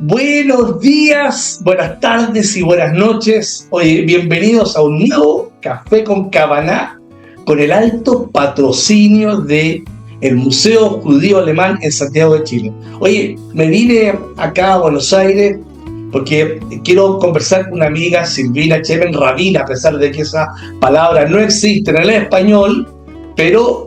Buenos días, buenas tardes y buenas noches. Oye, bienvenidos a un nuevo Café con Cabaná con el alto patrocinio de el Museo Judío Alemán en Santiago de Chile. Oye, me vine acá a Buenos Aires porque quiero conversar con una amiga, Silvina Chemen Rabina, a pesar de que esa palabra no existe en el español, pero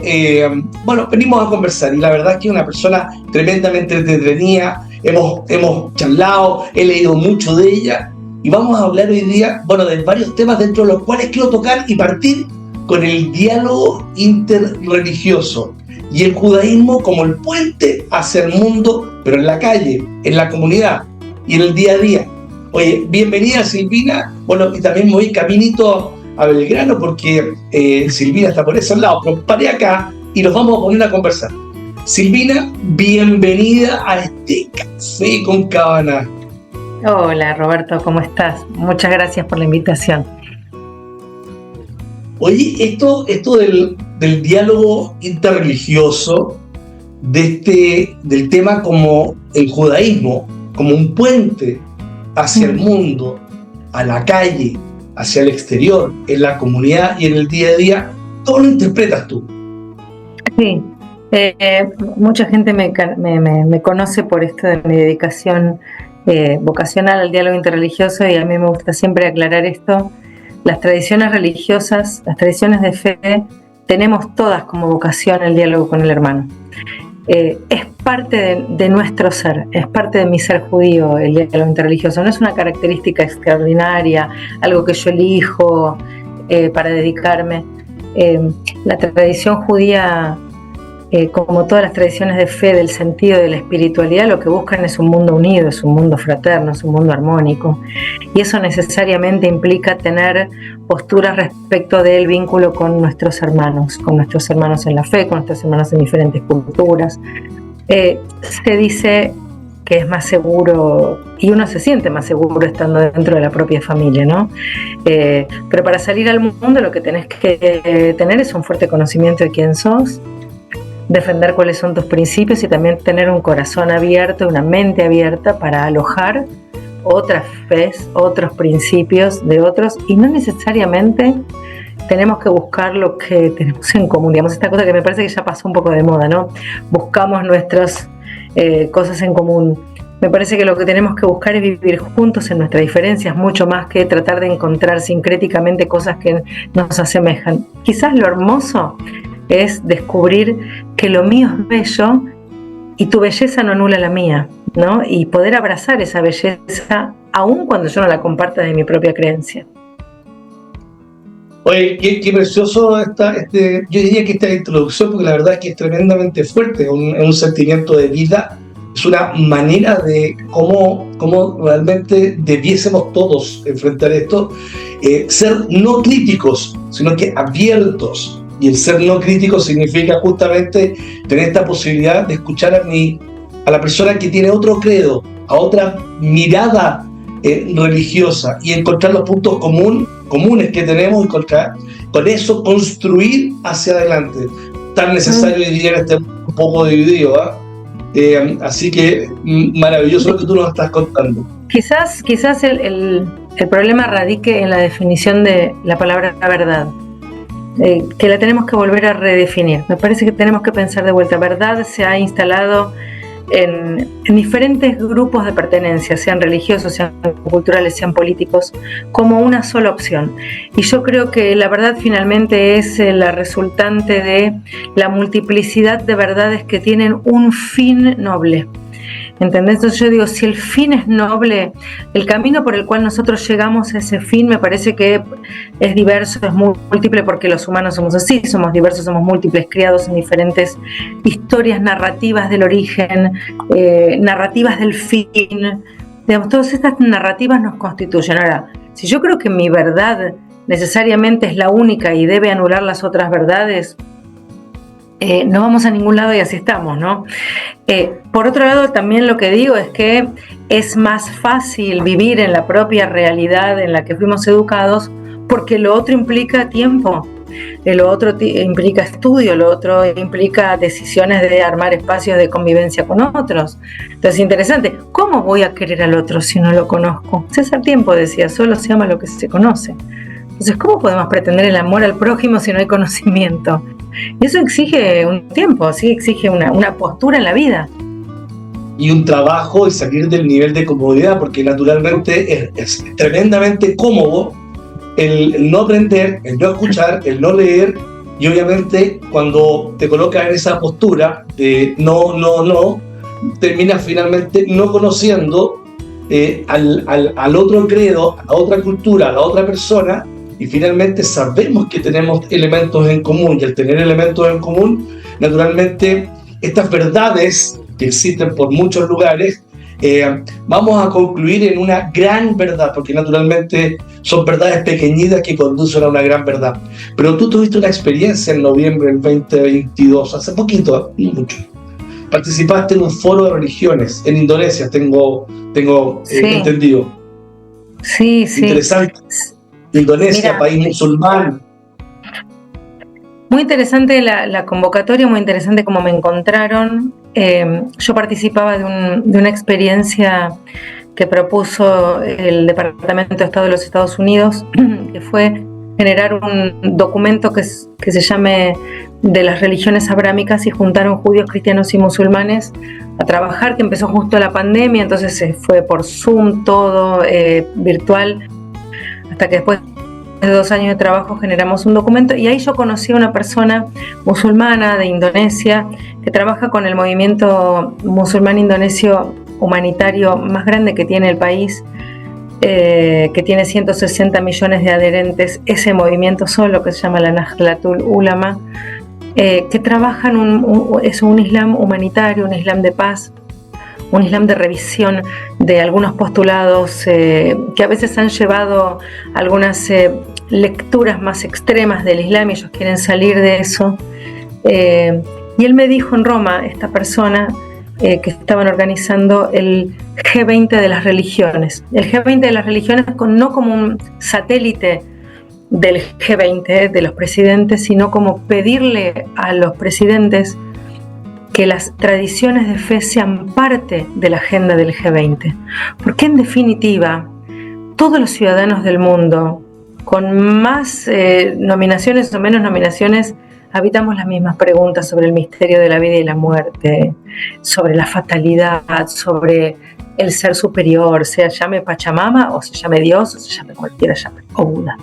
bueno, venimos a conversar y la verdad es que es una persona tremendamente entretenida. Hemos charlado, he leído mucho de ella y vamos a hablar hoy día, bueno, de varios temas dentro de los cuales quiero tocar y partir con el diálogo interreligioso y el judaísmo como el puente hacia el mundo, pero en la calle, en la comunidad y en el día a día. Oye, bienvenida Silvina. Bueno, y también me voy caminito a Belgrano porque Silvina está por esos lados, pero paré acá y nos vamos a poner a conversar. Silvina, bienvenida a este Café con Cabaná. Hola Roberto, ¿cómo estás? Muchas gracias por la invitación. Oye, esto del diálogo interreligioso, del tema como el judaísmo, como un puente hacia el mundo, a la calle, hacia el exterior, en la comunidad y en el día a día, ¿cómo lo interpretas tú? Sí. Mucha gente me conoce por esto de mi dedicación vocacional al diálogo interreligioso y a mí me gusta siempre aclarar esto. Las tradiciones religiosas, las tradiciones de fe, tenemos todas como vocación el diálogo con el hermano. Es parte de nuestro ser, es parte de mi ser judío el diálogo interreligioso. No es una característica extraordinaria, algo que yo elijo para dedicarme. La tradición judía, como todas las tradiciones de fe, del sentido de la espiritualidad, lo que buscan es un mundo unido, es un mundo fraterno, es un mundo armónico. Y eso necesariamente implica tener posturas respecto del vínculo con nuestros hermanos en la fe, con nuestros hermanos en diferentes culturas. Se dice que es más seguro, y uno se siente más seguro estando dentro de la propia familia, ¿no? Pero para salir al mundo lo que tenés que tener es un fuerte conocimiento de quién sos, defender cuáles son tus principios y también tener un corazón abierto, una mente abierta para alojar otras fes, otros principios de otros, y no necesariamente tenemos que buscar lo que tenemos en común, digamos, esta cosa que me parece que ya pasó un poco de moda, ¿no? Buscamos nuestras cosas en común. Me parece que lo que tenemos que buscar es vivir juntos en nuestras diferencias, mucho más que tratar de encontrar sincréticamente cosas que nos asemejan. Quizás lo hermoso es descubrir que lo mío es bello y tu belleza no anula la mía, ¿no? Y poder abrazar esa belleza aun cuando yo no la comparta de mi propia creencia. Oye, qué precioso yo diría que esta introducción, porque la verdad es que es tremendamente fuerte, es un sentimiento de vida, es una manera de cómo realmente debiésemos todos enfrentar esto, ser no críticos, sino que abiertos. Y el ser no crítico significa justamente tener esta posibilidad de escuchar a la persona que tiene otro credo, a otra mirada religiosa y encontrar los puntos comunes que tenemos y con eso construir hacia adelante. Tan necesario hoy día en este mundo un poco dividido, ¿eh? Así que maravilloso lo que tú nos estás contando. Quizás el problema radique en la definición de la palabra verdad. Que la tenemos que volver a redefinir. Me parece que tenemos que pensar de vuelta. Verdad se ha instalado en diferentes grupos de pertenencia, sean religiosos, sean culturales, sean políticos, como una sola opción. Y yo creo que la verdad finalmente es la resultante de la multiplicidad de verdades que tienen un fin noble. ¿Entendés? Entonces yo digo, si el fin es noble, el camino por el cual nosotros llegamos a ese fin me parece que es diverso, es múltiple, porque los humanos somos así, somos diversos, somos múltiples, criados en diferentes historias narrativas del origen, narrativas del fin. Digamos, todas estas narrativas nos constituyen. Ahora, si yo creo que mi verdad necesariamente es la única y debe anular las otras verdades, no vamos a ningún lado y así estamos, ¿no? Por otro lado, también lo que digo es que es más fácil vivir en la propia realidad en la que fuimos educados porque lo otro implica tiempo, lo otro implica estudio, lo otro implica decisiones de armar espacios de convivencia con otros. Entonces, interesante, ¿cómo voy a querer al otro si no lo conozco? César Tiempo decía, solo se ama lo que se conoce. Entonces, ¿cómo podemos pretender el amor al prójimo si no hay conocimiento? Y eso exige un tiempo, sí, exige una postura en la vida. Y un trabajo y salir del nivel de comodidad, porque naturalmente es tremendamente cómodo el no aprender, el no escuchar, el no leer, y obviamente cuando te colocas en esa postura de no, terminas finalmente no conociendo al otro credo, a la otra cultura, a la otra persona, y finalmente sabemos que tenemos elementos en común, y al tener elementos en común, naturalmente estas verdades que existen por muchos lugares, vamos a concluir en una gran verdad, porque naturalmente son verdades pequeñitas que conducen a una gran verdad. Pero tú tuviste una experiencia en noviembre del 2022, hace poquito, no mucho. Participaste en un foro de religiones en Indonesia, tengo sí. Entendido. Sí, sí. Interesante. Indonesia, mira, país musulmán. Muy interesante la convocatoria, muy interesante cómo me encontraron. Yo participaba de una experiencia que propuso el Departamento de Estado de los Estados Unidos, que fue generar un documento que se llame de las religiones abrámicas, y juntaron judíos, cristianos y musulmanes a trabajar, que empezó justo la pandemia, entonces se fue por Zoom todo, virtual, hasta que después de 2 años de trabajo generamos un documento, y ahí yo conocí a una persona musulmana de Indonesia que trabaja con el movimiento musulmán indonesio humanitario más grande que tiene el país, que tiene 160 millones de adherentes, ese movimiento solo, que se llama la Nahdlatul Ulama, que trabajan es un islam humanitario, un islam de paz, un islam de revisión de algunos postulados que a veces han llevado algunas lecturas más extremas del islam, y ellos quieren salir de eso. Y él me dijo en Roma, esta persona, que estaban organizando el G20 de las religiones. El G20 de las religiones no como un satélite del G20, de los presidentes, sino como pedirle a los presidentes que las tradiciones de fe sean parte de la agenda del G20. Porque en definitiva, todos los ciudadanos del mundo, con más nominaciones o menos nominaciones, habitamos las mismas preguntas sobre el misterio de la vida y la muerte, sobre la fatalidad, sobre el ser superior, se llame Pachamama o se llame Dios o se llame cualquiera, o Buda.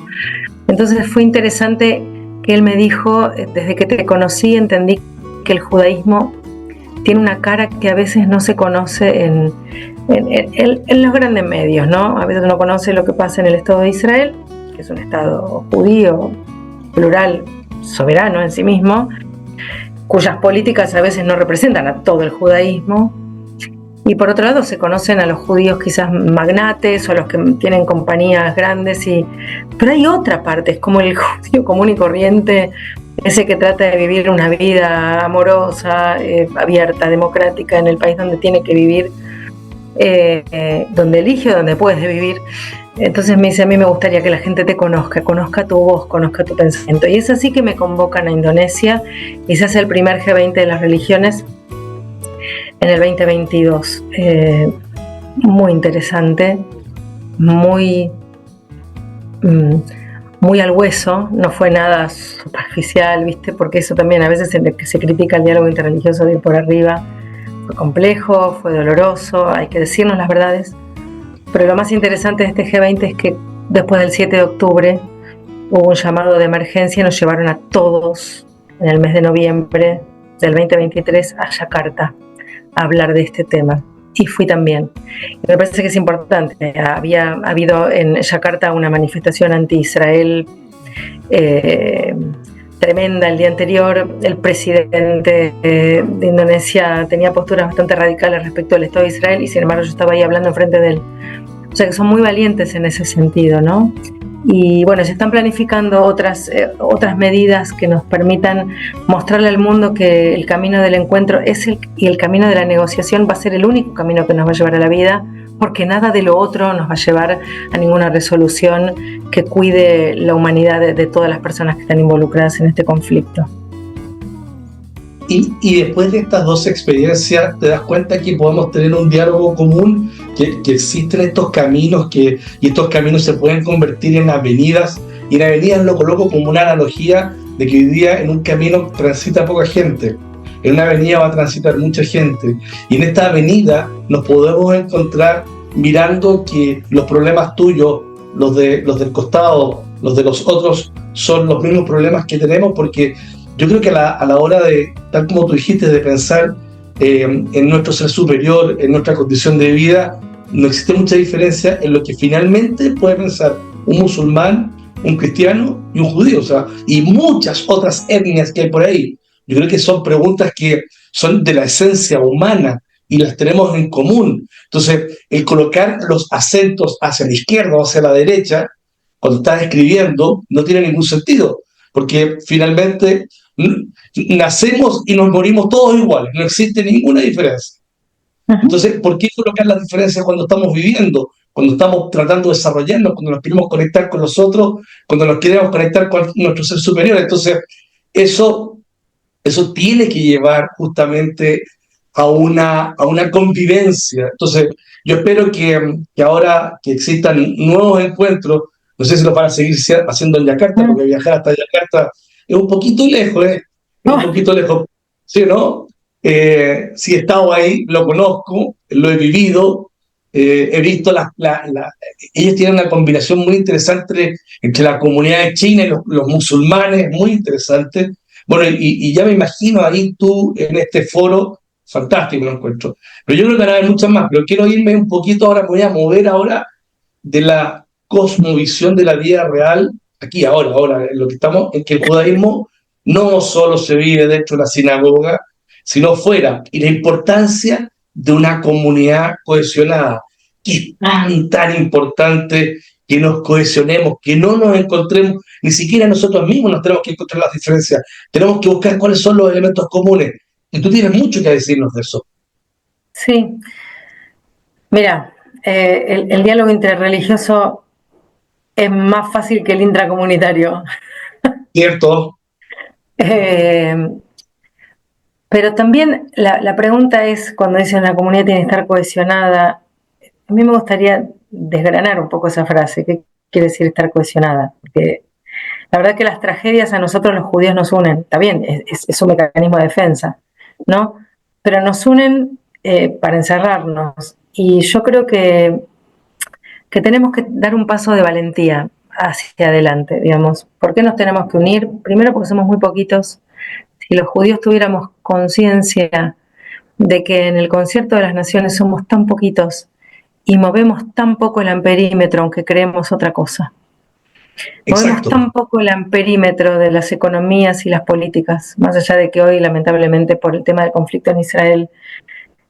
Entonces fue interesante que él me dijo, desde que te conocí entendí que el judaísmo tiene una cara que a veces no se conoce en los grandes medios, ¿no? A veces uno conoce lo que pasa en el Estado de Israel, que es un Estado judío, plural, soberano en sí mismo, cuyas políticas a veces no representan a todo el judaísmo, y por otro lado se conocen a los judíos quizás magnates o a los que tienen compañías grandes, pero hay otra parte, es como el judío común y corriente, ese que trata de vivir una vida amorosa, abierta, democrática en el país donde tiene que vivir, donde elige o donde puedes vivir. Entonces me dice, a mí me gustaría que la gente te conozca tu voz, conozca tu pensamiento. Y es así que me convocan a Indonesia y se hace el primer G20 de las religiones en el 2022. Muy interesante, muy al hueso, no fue nada superficial, ¿viste? Porque eso también a veces se critica el diálogo interreligioso de ir por arriba. Fue complejo, fue doloroso, hay que decirnos las verdades. Pero lo más interesante de este G20 es que después del 7 de octubre hubo un llamado de emergencia y nos llevaron a todos en el mes de noviembre del 2023 a Yakarta a hablar de este tema. Y fui también. Y me parece que es importante. Había habido en Yakarta una manifestación anti-Israel tremenda el día anterior. El presidente de Indonesia tenía posturas bastante radicales respecto al Estado de Israel, y sin embargo yo estaba ahí hablando enfrente de él. O sea que son muy valientes en ese sentido, ¿no? Y bueno, se están planificando otras medidas que nos permitan mostrarle al mundo que el camino del encuentro y el camino de la negociación va a ser el único camino que nos va a llevar a la vida, porque nada de lo otro nos va a llevar a ninguna resolución que cuide la humanidad de todas las personas que están involucradas en este conflicto. Y después de estas dos experiencias te das cuenta que podemos tener un diálogo común, que existen estos caminos y estos caminos se pueden convertir en avenidas, y en avenidas lo coloco como una analogía de que hoy día en un camino transita poca gente, en una avenida va a transitar mucha gente, y en esta avenida nos podemos encontrar mirando que los problemas tuyos, los del costado, los de los otros, son los mismos problemas que tenemos, porque yo creo que a la hora de, tal como tú dijiste, de pensar en nuestro ser superior, en nuestra condición de vida, no existe mucha diferencia en lo que finalmente puede pensar un musulmán, un cristiano y un judío, o sea, y muchas otras etnias que hay por ahí. Yo creo que son preguntas que son de la esencia humana y las tenemos en común. Entonces, el colocar los acentos hacia la izquierda o hacia la derecha, cuando estás escribiendo, no tiene ningún sentido, porque finalmente nacemos y nos morimos todos iguales, no existe ninguna diferencia. Entonces, ¿por qué colocar las diferencias cuando estamos viviendo, cuando estamos tratando de desarrollarnos, cuando nos queremos conectar con los otros, cuando nos queremos conectar con nuestro ser superior? Entonces, eso tiene que llevar justamente a una convivencia. Entonces, yo espero que ahora que existan nuevos encuentros, no sé si lo van a seguir haciendo en Yakarta, porque viajar hasta Yakarta es un poquito lejos, es un poquito lejos, ¿sí o no? Si he estado ahí, lo conozco, lo he vivido, he visto ellos tienen una combinación muy interesante entre la comunidad china y los musulmanes, muy interesante. Bueno, y ya me imagino ahí tú en este foro, fantástico lo encuentro. Pero yo creo que van a haber muchas más, pero quiero irme un poquito ahora, me voy a mover ahora de la cosmovisión de la vida real, aquí ahora, en lo que estamos, en que el judaísmo no solo se vive dentro de la sinagoga, sino fuera, y la importancia de una comunidad cohesionada, que es tan importante que nos cohesionemos, que no nos encontremos, ni siquiera nosotros mismos nos tenemos que encontrar las diferencias, tenemos que buscar cuáles son los elementos comunes, y tú tienes mucho que decirnos de eso. Sí, mira, el diálogo interreligioso es más fácil que el intracomunitario. ¿Cierto? Pero también la pregunta es, cuando dicen la comunidad tiene que estar cohesionada, a mí me gustaría desgranar un poco esa frase. ¿Qué quiere decir estar cohesionada? Porque la verdad que las tragedias a nosotros los judíos nos unen. Está bien, es un mecanismo de defensa, ¿no? Pero nos unen para encerrarnos. Y yo creo que tenemos que dar un paso de valentía hacia adelante, digamos. ¿Por qué nos tenemos que unir? Primero porque somos muy poquitos. Si los judíos tuviéramos conciencia de que en el concierto de las naciones somos tan poquitos y movemos tan poco el amperímetro, aunque creemos otra cosa. Exacto. Movemos tan poco el amperímetro de las economías y las políticas, más allá de que hoy, lamentablemente, por el tema del conflicto en Israel,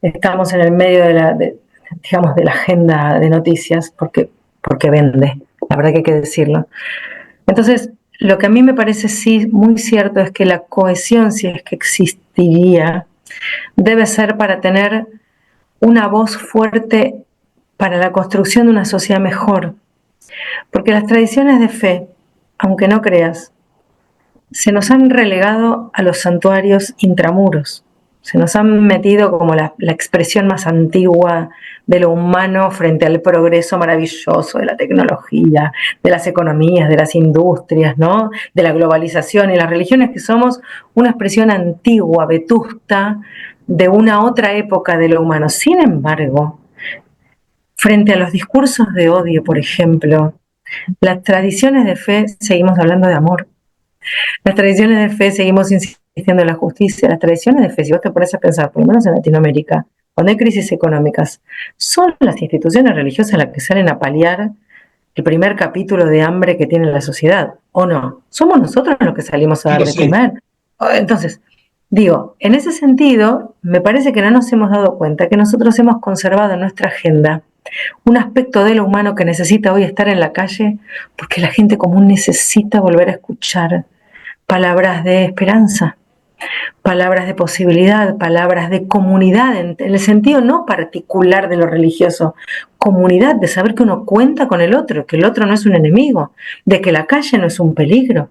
estamos en el medio de la agenda de noticias, porque vende, la verdad que hay que decirlo. Entonces, lo que a mí me parece sí muy cierto es que la cohesión, si es que existiría, debe ser para tener una voz fuerte para la construcción de una sociedad mejor. Porque las tradiciones de fe, aunque no creas, se nos han relegado a los santuarios intramuros. Se nos han metido como la expresión más antigua de lo humano frente al progreso maravilloso de la tecnología, de las economías, de las industrias, ¿no? De la globalización, y las religiones que somos una expresión antigua, vetusta, de una otra época de lo humano. Sin embargo, frente a los discursos de odio, por ejemplo, las tradiciones de fe seguimos hablando de amor. Las tradiciones de fe seguimos insistiendo en la justicia. Las tradiciones de fe, si vos te pones a pensar, por lo menos en Latinoamérica, cuando hay crisis económicas, son las instituciones religiosas las que salen a paliar el primer capítulo de hambre que tiene la sociedad, ¿o no? Somos nosotros los que salimos a dar de comer. Entonces, digo, en ese sentido, me parece que no nos hemos dado cuenta que nosotros hemos conservado en nuestra agenda un aspecto de lo humano que necesita hoy estar en la calle, porque la gente común necesita volver a escuchar palabras de esperanza, palabras de posibilidad, palabras de comunidad, en el sentido no particular de lo religioso, comunidad, de saber que uno cuenta con el otro, que el otro no es un enemigo, de que la calle no es un peligro,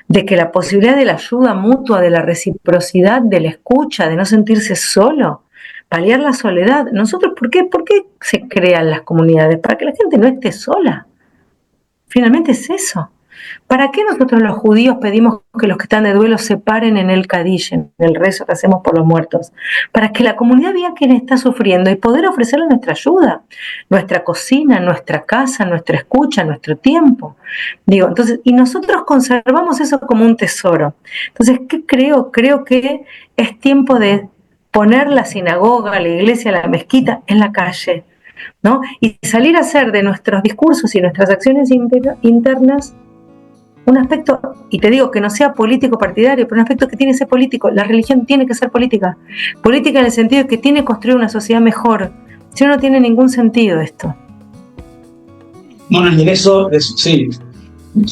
de que la posibilidad de la ayuda mutua, de la reciprocidad, de la escucha, de no sentirse solo, paliar la soledad. Nosotros, ¿por qué se crean las comunidades? Para que la gente no esté sola. Finalmente es eso. ¿Para qué nosotros los judíos pedimos que los que están de duelo se paren en el Kadish, en el rezo que hacemos por los muertos? Para que la comunidad vea quién está sufriendo y poder ofrecerle nuestra ayuda, nuestra cocina, nuestra casa, nuestra escucha, nuestro tiempo. Digo, entonces, y nosotros conservamos eso como un tesoro. Entonces, ¿qué creo? Creo que es tiempo de poner la sinagoga, la iglesia, la mezquita en la calle, ¿no? Y salir a hacer de nuestros discursos y nuestras acciones internas un aspecto, y te digo que no sea político partidario, pero un aspecto que tiene que ser político. La religión tiene que ser política. Política en el sentido de que tiene que construir una sociedad mejor. Si no, no tiene ningún sentido esto. Bueno, y en eso sí,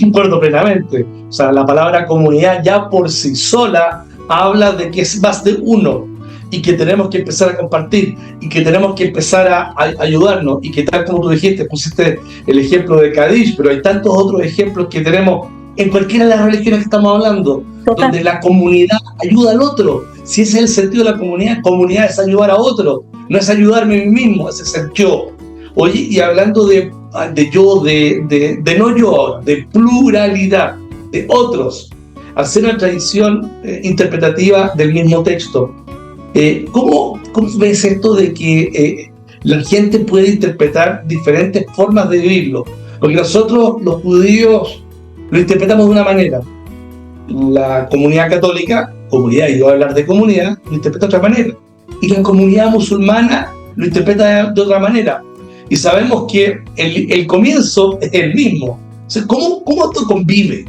concuerdo plenamente. O sea, la palabra comunidad ya por sí sola habla de que es más de uno y que tenemos que empezar a compartir y que tenemos que empezar a ayudarnos y que tal como tú dijiste, pusiste el ejemplo de Kadish, pero hay tantos otros ejemplos que tenemos en cualquiera de las religiones que estamos hablando, donde la comunidad ayuda al otro. Si ese es el sentido de la comunidad, comunidad es ayudar a otro, no es ayudarme a mí mismo, ese es el yo. Oye, y hablando de yo, de no yo, de pluralidad, de otros, hacer una tradición interpretativa del mismo texto. ¿Cómo ves esto de que la gente puede interpretar diferentes formas de vivirlo? Porque nosotros, los judíos, lo interpretamos de una manera. La comunidad católica, comunidad, y yo voy a hablar de comunidad, lo interpreta de otra manera. Y la comunidad musulmana lo interpreta de otra manera. Y sabemos que el comienzo es el mismo. O sea, ¿cómo esto convive?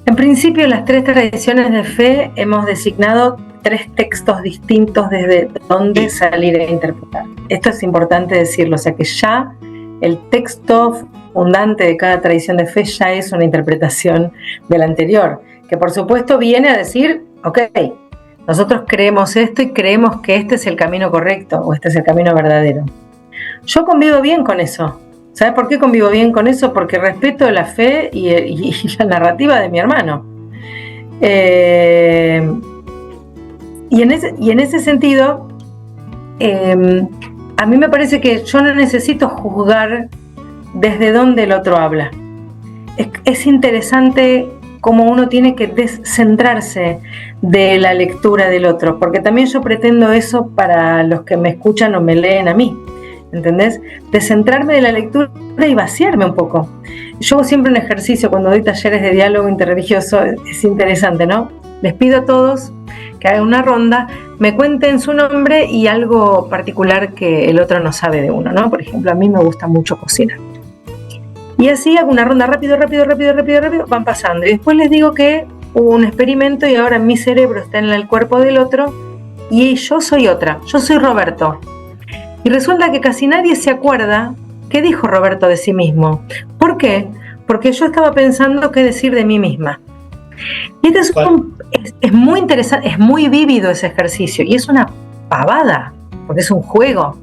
En principio, las tres tradiciones de fe hemos designado tres textos distintos desde donde salir a interpretar. Esto es importante decirlo, o sea que ya el texto fundante de cada tradición de fe ya es una interpretación del anterior, que por supuesto viene a decir, ok, nosotros creemos esto y creemos que este es el camino correcto o este es el camino verdadero. Yo convivo bien con eso. ¿Sabes por qué convivo bien con eso? Porque respeto la fe y la narrativa de mi hermano. Y en ese sentido, a mí me parece que yo no necesito juzgar desde dónde el otro habla. Es interesante cómo uno tiene que descentrarse de la lectura del otro, porque también yo pretendo eso para los que me escuchan o me leen a mí. ¿Entendés? Descentrarme de la lectura y vaciarme un poco. Yo hago siempre un ejercicio cuando doy talleres de diálogo interreligioso, es interesante, ¿no? Les pido a todos que hagan una ronda, me cuenten su nombre y algo particular que el otro no sabe de uno, ¿no? Por ejemplo, a mí me gusta mucho cocinar. Y así hago una ronda rápido, van pasando. Y después les digo que hubo un experimento y ahora mi cerebro está en el cuerpo del otro y yo soy otra, yo soy Roberto. Y resulta que casi nadie se acuerda qué dijo Roberto de sí mismo. ¿Por qué? Porque yo estaba pensando qué decir de mí misma. Y este es muy interesante, es muy vívido ese ejercicio y es una pavada, porque es un juego.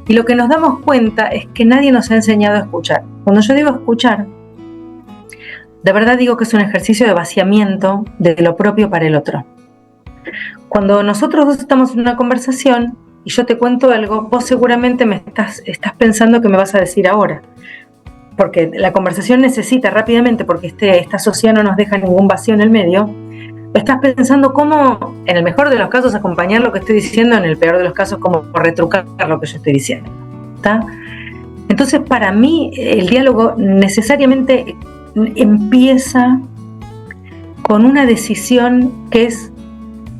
Y lo que nos damos cuenta es que nadie nos ha enseñado a escuchar. Cuando yo digo escuchar, de verdad digo que es un ejercicio de vaciamiento de lo propio para el otro. Cuando nosotros dos estamos en una conversación y yo te cuento algo, vos seguramente me estás pensando que me vas a decir ahora. Porque la conversación necesita rápidamente, porque esta sociedad no nos deja ningún vacío en el medio, estás pensando cómo, en el mejor de los casos, acompañar lo que estoy diciendo, en el peor de los casos, cómo retrucar lo que yo estoy diciendo. ¿Está? Entonces, para mí, el diálogo necesariamente empieza con una decisión que es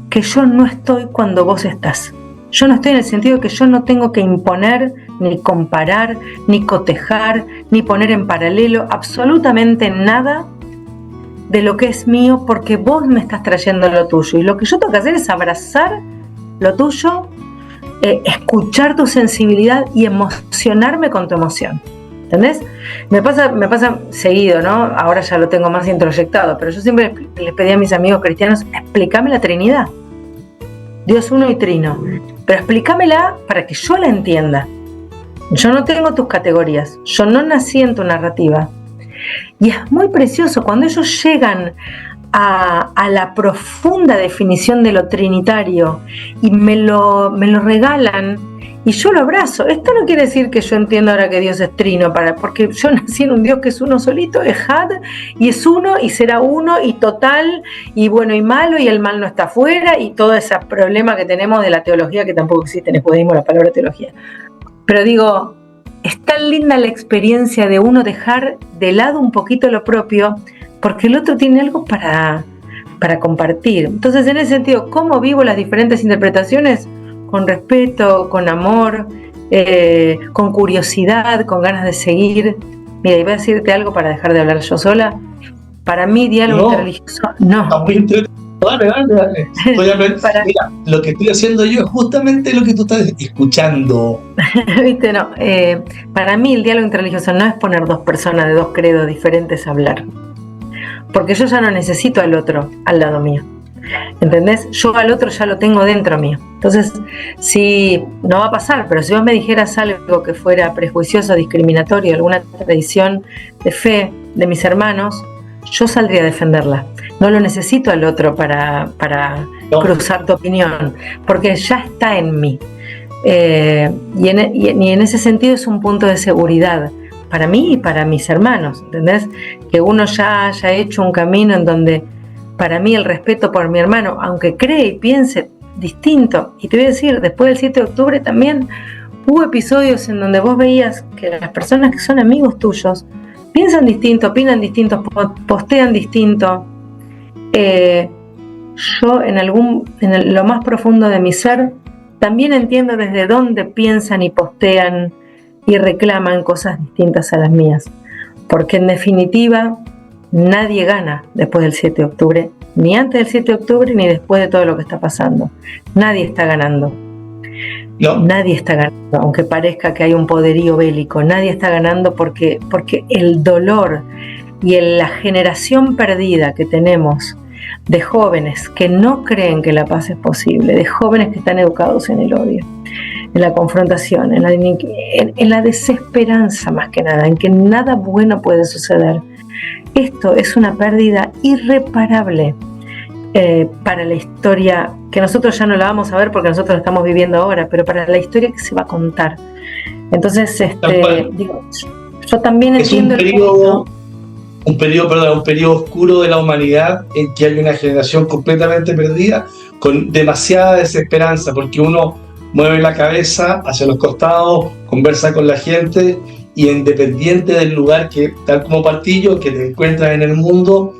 que yo no estoy cuando vos estás. Yo no estoy en el sentido de que yo no tengo que imponer, ni comparar, ni cotejar, ni poner en paralelo absolutamente nada de lo que es mío, porque vos me estás trayendo lo tuyo. Y lo que yo tengo que hacer es abrazar lo tuyo, escuchar tu sensibilidad y emocionarme con tu emoción. ¿Entendés? Me pasa seguido, ¿no? Ahora ya lo tengo más introyectado, pero yo siempre les pedí a mis amigos cristianos, explícame la Trinidad. Dios uno y trino. Pero explícamela para que yo la entienda. Yo no tengo tus categorías, yo no nací en tu narrativa. Y es muy precioso cuando ellos llegan a la profunda definición de lo trinitario y me lo regalan y yo lo abrazo. Esto no quiere decir que yo entienda ahora que Dios es trino, porque yo nací en un Dios que es uno solito, Ejad, y es uno y será uno y total y bueno y malo y el mal no está afuera y todo ese problema que tenemos de la teología, que tampoco existe en el judaísmo la palabra teología. Pero digo, es tan linda la experiencia de uno dejar de lado un poquito lo propio porque el otro tiene algo para compartir. Entonces, en ese sentido, ¿cómo vivo las diferentes interpretaciones? Con respeto, con amor, con curiosidad, con ganas de seguir. Mira, y voy a decirte algo para dejar de hablar yo sola. Para mí, diálogo interreligioso, no. Dale. Mira, lo que estoy haciendo yo es justamente lo que tú estás escuchando. ¿Viste? No. Para mí, el diálogo interreligioso no es poner dos personas de dos credos diferentes a hablar. Porque yo ya no necesito al otro al lado mío. ¿Entendés? Yo al otro ya lo tengo dentro mío. Entonces, si no va a pasar, pero si vos me dijeras algo que fuera prejuicioso, discriminatorio, alguna tradición de fe de mis hermanos, yo saldría a defenderla. No lo necesito al otro para cruzar tu opinión, porque ya está en mí. Y en ese sentido es un punto de seguridad para mí y para mis hermanos, ¿entendés? Que uno ya haya hecho un camino en donde para mí el respeto por mi hermano, aunque cree y piense distinto, y te voy a decir, después del 7 de octubre también hubo episodios en donde vos veías que las personas que son amigos tuyos piensan distinto, opinan distinto, postean distinto. Yo en lo más profundo de mi ser también entiendo desde dónde piensan y postean y reclaman cosas distintas a las mías, porque en definitiva nadie gana después del 7 de octubre, ni antes del 7 de octubre ni después de todo lo que está pasando. Nadie está ganando. No. Nadie está ganando, aunque parezca que hay un poderío bélico. Nadie está ganando porque el dolor y la generación perdida que tenemos de jóvenes que no creen que la paz es posible, de jóvenes que están educados en el odio, en la confrontación, en la desesperanza más que nada, en que nada bueno puede suceder. Esto es una pérdida irreparable para la historia, que nosotros ya no la vamos a ver porque nosotros la estamos viviendo ahora, pero para la historia que se va a contar. Entonces, yo también entiendo un periodo oscuro de la humanidad en que hay una generación completamente perdida, con demasiada desesperanza, porque uno mueve la cabeza hacia los costados, conversa con la gente, y independiente del lugar que, tal como Partillo, que te encuentras en el mundo,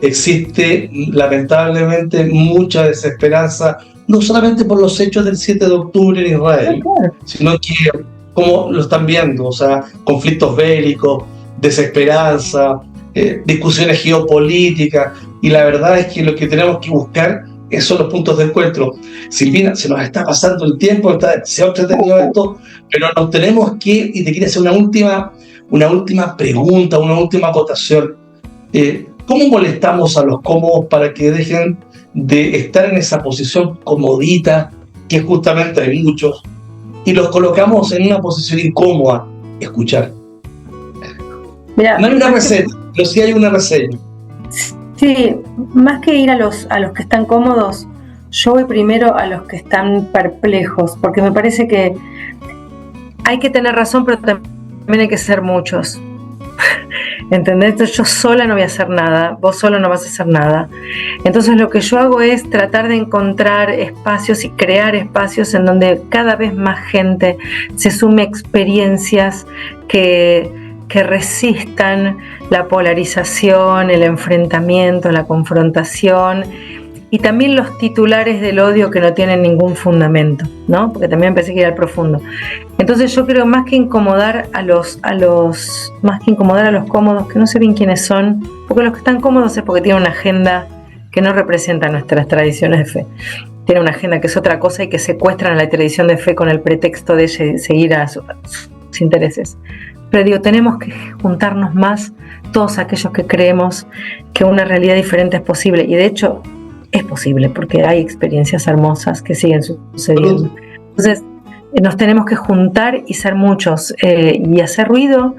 existe lamentablemente mucha desesperanza, no solamente por los hechos del 7 de octubre en Israel, sino que, como lo están viendo, o sea, conflictos bélicos, desesperanza, discusiones geopolíticas, y la verdad es que lo que tenemos que buscar son los puntos de encuentro. Silvina, se nos está pasando el tiempo, está demasiado entretenido esto, pero nos tenemos que ir, y te quiero hacer una última pregunta, una última acotación. ¿Cómo molestamos a los cómodos para que dejen de estar en esa posición comodita, que justamente hay muchos, y los colocamos en una posición incómoda? Escuchar. Mira, no hay una receta, pero sí hay una reseña. Sí, más que ir a los que están cómodos, yo voy primero a los que están perplejos, porque me parece que hay que tener razón, pero también hay que ser muchos. ¿Entendés? Entonces yo sola no voy a hacer nada, vos solo no vas a hacer nada. Entonces lo que yo hago es tratar de encontrar espacios y crear espacios en donde cada vez más gente se sume a experiencias que resistan la polarización, el enfrentamiento, la confrontación, y también los titulares del odio que no tienen ningún fundamento, ¿no? Porque también pensé que ir al profundo. Entonces yo creo, más que incomodar a los cómodos, que no sé bien quiénes son, porque los que están cómodos es porque tienen una agenda que no representa nuestras tradiciones de fe. Tienen una agenda que es otra cosa y que secuestran a la tradición de fe con el pretexto de seguir a sus intereses. siempre digo, tenemos que juntarnos más todos aquellos que creemos que una realidad diferente es posible, y de hecho es posible porque hay experiencias hermosas que siguen sucediendo. Entonces nos tenemos que juntar y ser muchos y hacer ruido.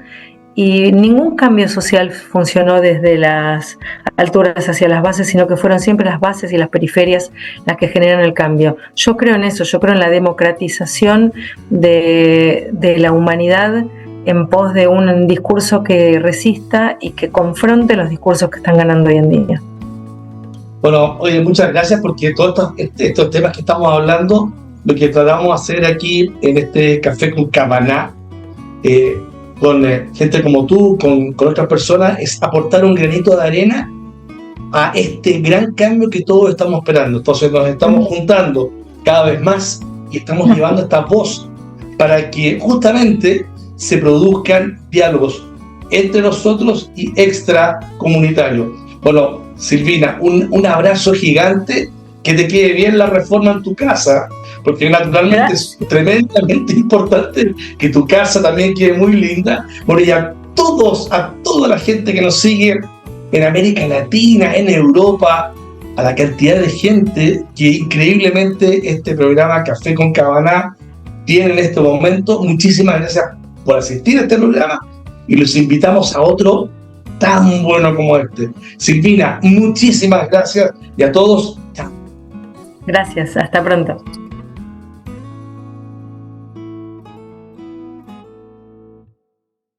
Y ningún cambio social funcionó desde las alturas hacia las bases, sino que fueron siempre las bases y las periferias las que generan el cambio. Yo creo en eso, yo creo en la democratización de la humanidad en pos de un discurso que resista y que confronte los discursos que están ganando hoy en día. Bueno, oye, muchas gracias, porque todos estos temas que estamos hablando, lo que tratamos de hacer aquí en este Café con Cabaná, con gente como tú, con otras personas, es aportar un granito de arena a este gran cambio que todos estamos esperando. Entonces nos estamos juntando cada vez más y estamos llevando esta voz para que justamente se produzcan diálogos entre nosotros y extracomunitarios. Bueno, Silvina, un abrazo gigante, que te quede bien la reforma en tu casa, porque naturalmente es tremendamente importante que tu casa también quede muy linda. Bueno, y a toda la gente que nos sigue en América Latina, en Europa, a la cantidad de gente que increíblemente este programa Café con Cabaná tiene en este momento, muchísimas gracias por asistir a este programa y los invitamos a otro tan bueno como este. Silvina, muchísimas gracias, y a todos, chao. Gracias, hasta pronto.